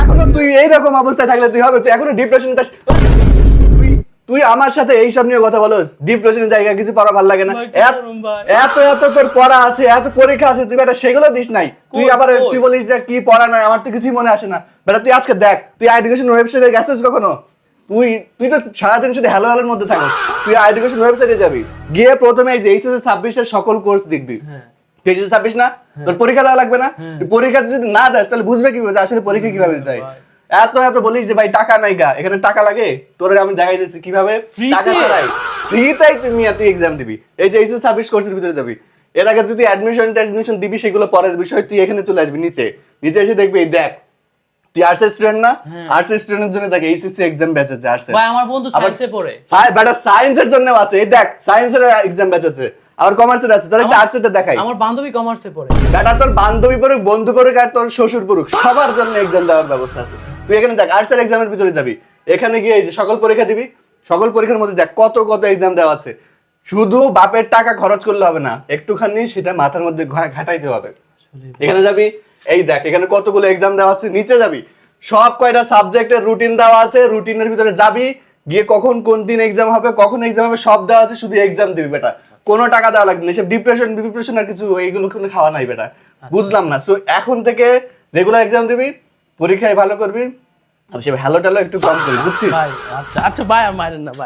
এখনো তুই এইরকম অবস্থায় থাকলে তুই হবে, তুই এখনো ডিপ্রেশন। তুই আমার সাথে এইসব নিয়ে কথা বলো, ডিপ্রেশনের জায়গা কিছু পড়া ভালো লাগে না, এত এত তোর পড়া আছে, এত পরীক্ষা আছে, তুই বেটা সেগুলো দিস নাই। তুই আবার তুই বলিস যে কি পড়া নাই, আমার তো কিছুই মনে আসে না। বেটা তুই আজকে দেখ, তুই এডুকেশন ওয়েবসাইটে গেছিস কখনো? তুই তুই তো সারাদিন শুধু হ্যালো হ্যালোর মধ্যে থাকিস। তুই এডুকেশন ওয়েবসাইটে যাবি, গিয়ে প্রথমে এই যে এইচএসসি 26 এর সকল কোর্স দেখবি। এইচএসসি 26 না, তোর পরীক্ষা দেওয়া লাগবে না? তুই পরীক্ষা যদি না দেস তাহলে বুঝবে কিভাবে যে আসলে পরীক্ষা কিভাবে দিতে হয়? এত এত বলিস যে ভাই টাকা নাই গা, এখানে টাকা লাগে, তোর আমি দেখাই দিচ্ছি কিভাবে টাকা ছাড়াই ফ্রিতেই তুই এক্সাম দিবি। এই যে এইচএসসি 26 কোর্সের ভিতরে যাবি, এর আগে তুই অ্যাডমিশন দিবি, সেগুলো পরের বিষয়। তুই এখানে চলে আসবি নিচে এসে দেখবি, এই দেখ তুই আর্টস স্টুডেন্ট না, আর্টস স্টুডেন্টের জন্য দেখ এইচএসসি এক্সাম ব্যাচ আছে আর্টস। ভাই আমার বন্ধু সায়েন্সে পড়ে, বেটা সায়েন্সের জন্য আছে, এই দেখ সায়েন্সের এক্সাম ব্যাচ আছে, আর কমার্সের আছে। তোর একটা আর্টসেরটা দেখাই। আমার বান্ধবী কমার্সে পড়ে। বেটা তোর বান্ধবী পড়ুক, বন্ধু পড়ুক, আর তোর শ্বশুর পড়ুক, সবার জন্য এক্সাম দেওয়ার ব্যবস্থা আছে। তুই এখানে দেখ আর্টসের এক্সামের ভিতরে যাবি, এখানে গিয়ে এই যে সকল পরীক্ষা দিবি, সকল পরীক্ষার মধ্যে দেখ কত কত এক্সাম দেওয়া আছে। শুধু বাপের টাকা খরচ করলে হবে না, একটুখানি সেটা মাথার মধ্যে ঘাটাইতে হবে। এখানে যাবি, এই দেখ এখানে কতগুলো এক্সাম দেওয়া আছে। নিচে যাবি, সব কয়টা সাবজেক্টের রুটিন দেওয়া আছে, রুটিনের ভিতরে যাবি, গিয়ে কখন কোন দিন এক্সাম হবে, কখন এক্সাম হবে সব দেওয়া আছে। শুধু এক্সাম দিবি বেটা, কোনো টাকা দেওয়া লাগবে না। এসব ডিপ্রেশন আর কিছু এইগুলো কোনো খাওয়া নাই বেটা, বুঝলাম না। সো এখন থেকে রেগুলার এক্সাম দিবি, পরীক্ষায় ভালো করবি, আর সে হ্যালো ট্যালো একটু কম করবি, বুঝছিস? ভাই আচ্ছা আচ্ছা ভাই আর মারেন না ভাই।